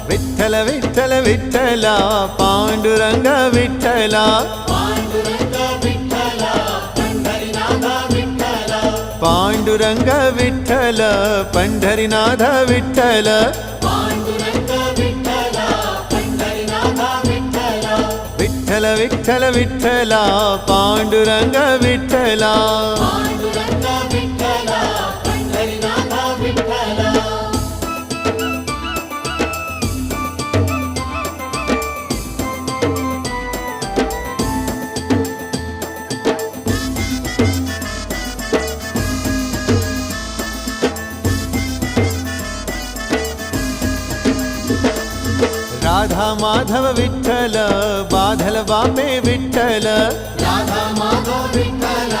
विठ्ठल विठ्ठल विठ्ठला पांडुरंग विठ्ठला पांडुरंग विठ्ठल पंढरीनाथ विठ्ठल विठ्ठल विठ्ठल विठ्ठला पांडुरंग विठ्ठला राधा माधव विठ्ठल बाधल बापे विठ्ठल राधा माधव विठ्ठल